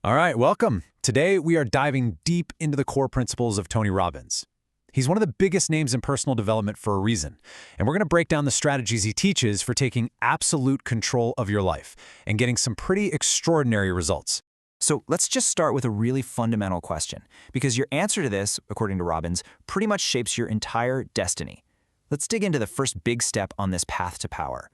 All right, welcome. Today, we are diving deep into the core principles of Tony Robbins. He's one of the biggest names in personal development for a reason, and we're going to break down the strategies he teaches for taking absolute control of your life and getting some pretty extraordinary results. So let's just start with a really fundamental question, because your answer to this, according to Robbins, pretty much shapes your entire destiny. Let's dig into the first big step on this path to power.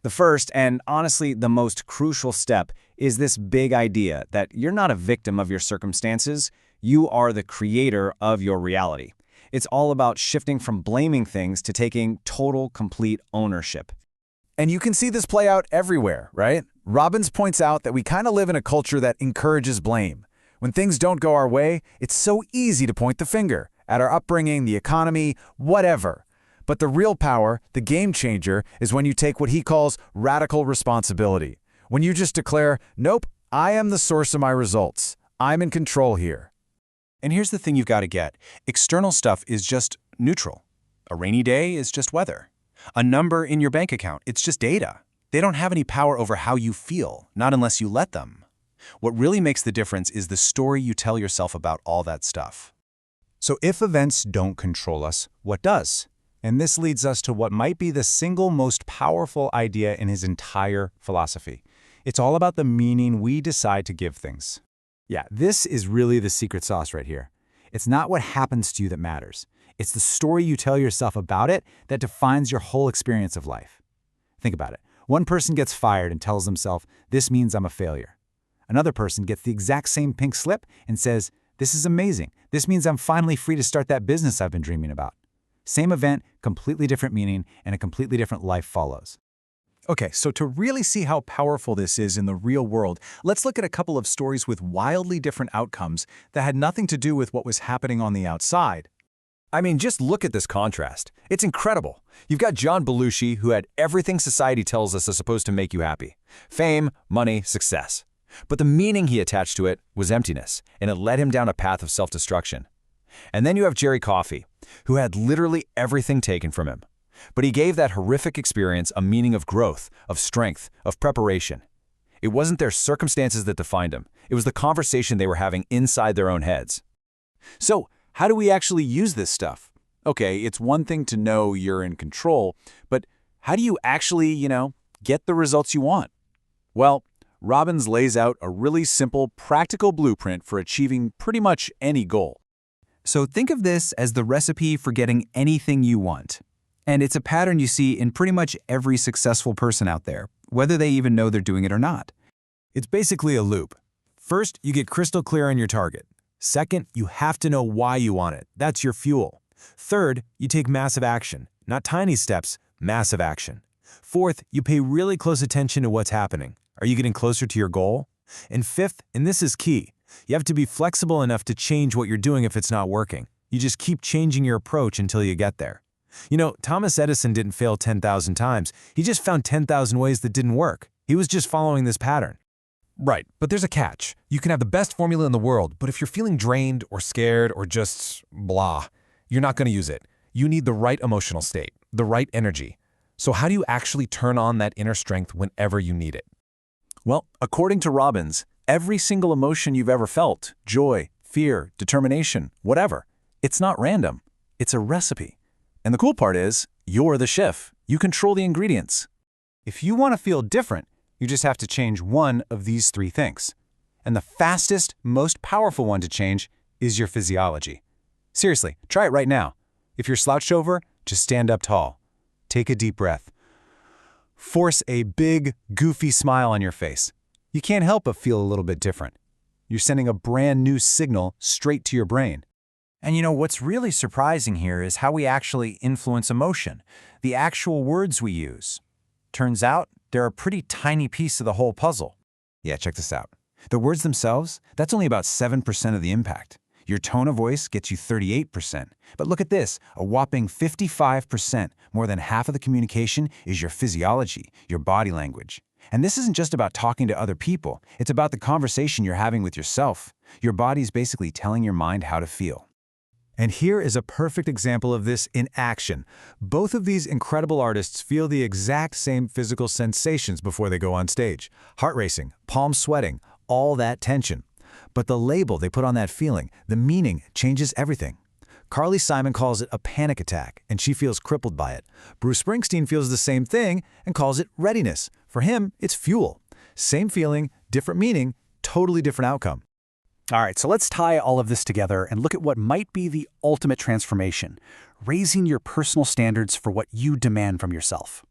The first, and honestly the most crucial step, is this big idea that you're not a victim of your circumstances, you are the creator of your reality. It's all about shifting from blaming things to taking total, complete ownership. And you can see this play out everywhere, right? Robbins points out that we kind of live in a culture that encourages blame. When things don't go our way, it's so easy to point the finger at our upbringing, the economy, whatever. But the real power, the game changer, is when you take what he calls radical responsibility. When you just declare, nope, I am the source of my results. I'm in control here. And here's the thing you've got to get. External stuff is just neutral. A rainy day is just weather. A number in your bank account, it's just data. They don't have any power over how you feel, not unless you let them. What really makes the difference is the story you tell yourself about all that stuff. So if events don't control us, what does? And this leads us to what might be the single most powerful idea in his entire philosophy. It's all about the meaning we decide to give things. Yeah, this is really the secret sauce right here. It's not what happens to you that matters. It's the story you tell yourself about it that defines your whole experience of life. Think about it. One person gets fired and tells himself, this means I'm a failure. Another person gets the exact same pink slip and says, this is amazing. This means I'm finally free to start that business I've been dreaming about. Same event, completely different meaning, and a completely different life follows. Okay, so to really see how powerful this is in the real world, let's look at a couple of stories with wildly different outcomes that had nothing to do with what was happening on the outside. I mean, just look at this contrast. It's incredible. You've got John Belushi, who had everything society tells us is supposed to make you happy. Fame, money, success. But the meaning he attached to it was emptiness, and it led him down a path of self-destruction. And then you have Jerry Coffey, who had literally everything taken from him. But he gave that horrific experience a meaning of growth, of strength, of preparation. It wasn't their circumstances that defined him. It was the conversation they were having inside their own heads. So, how do we actually use this stuff? Okay, it's one thing to know you're in control, but how do you actually, get the results you want? Well, Robbins lays out a really simple, practical blueprint for achieving pretty much any goal. So think of this as the recipe for getting anything you want. And it's a pattern you see in pretty much every successful person out there, whether they even know they're doing it or not. It's basically a loop. First, you get crystal clear on your target. Second, you have to know why you want it. That's your fuel. Third, you take massive action. Not tiny steps, massive action. Fourth, you pay really close attention to what's happening. Are you getting closer to your goal? And fifth, and this is key, you have to be flexible enough to change what you're doing if it's not working. You just keep changing your approach until you get there. Thomas Edison didn't fail 10,000 times. He just found 10,000 ways that didn't work. He was just following this pattern. Right, but there's a catch. You can have the best formula in the world, but if you're feeling drained or scared or just blah, you're not going to use it. You need the right emotional state, the right energy. So how do you actually turn on that inner strength whenever you need it? Well, according to Robbins, every single emotion you've ever felt, joy, fear, determination, whatever, it's not random. It's a recipe. And the cool part is, you're the chef. You control the ingredients. If you want to feel different, you just have to change one of these three things. And the fastest, most powerful one to change is your physiology. Seriously, try it right now. If you're slouched over, just stand up tall. Take a deep breath. Force a big, goofy smile on your face. You can't help but feel a little bit different. You're sending a brand new signal straight to your brain. And what's really surprising here is how we actually influence emotion, the actual words we use. Turns out, they're a pretty tiny piece of the whole puzzle. Yeah, check this out. The words themselves, that's only about 7% of the impact. Your tone of voice gets you 38%. But look at this, a whopping 55%, more than half of the communication is your physiology, your body language. And this isn't just about talking to other people. It's about the conversation you're having with yourself. Your body's basically telling your mind how to feel. And here is a perfect example of this in action. Both of these incredible artists feel the exact same physical sensations before they go on stage. Heart racing, palms sweating, all that tension. But the label they put on that feeling, the meaning, changes everything. Carly Simon calls it a panic attack, and she feels crippled by it. Bruce Springsteen feels the same thing and calls it readiness. For him, it's fuel. Same feeling, different meaning, totally different outcome. All right, so let's tie all of this together and look at what might be the ultimate transformation, raising your personal standards for what you demand from yourself.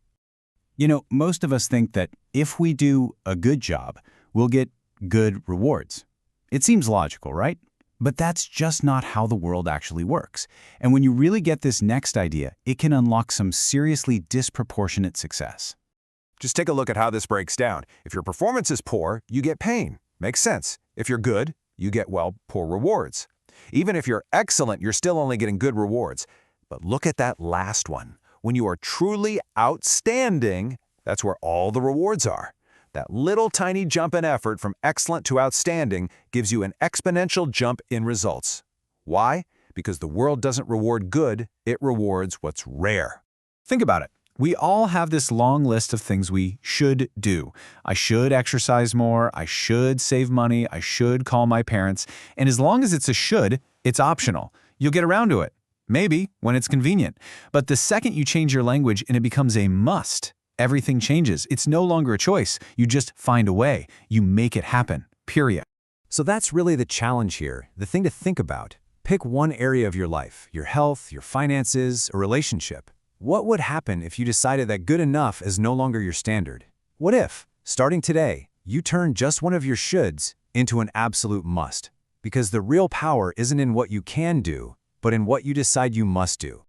You know, most of us think that if we do a good job, we'll get good rewards. It seems logical, right? But that's just not how the world actually works. And when you really get this next idea, it can unlock some seriously disproportionate success. Just take a look at how this breaks down. If your performance is poor, you get pain. Makes sense. If you're good, you get, well, poor rewards. Even if you're excellent, you're still only getting good rewards. But look at that last one. When you are truly outstanding, that's where all the rewards are. That little tiny jump in effort from excellent to outstanding gives you an exponential jump in results. Why? Because the world doesn't reward good, it rewards what's rare. Think about it. We all have this long list of things we should do. I should exercise more, I should save money, I should call my parents. And as long as it's a should, it's optional. You'll get around to it. Maybe, when it's convenient. But the second you change your language and it becomes a must, everything changes. It's no longer a choice. You just find a way. You make it happen. Period. So that's really the challenge here, the thing to think about. Pick one area of your life, your health, your finances, a relationship. What would happen if you decided that good enough is no longer your standard? What if, starting today, you turn just one of your shoulds into an absolute must? Because the real power isn't in what you can do, but in what you decide you must do.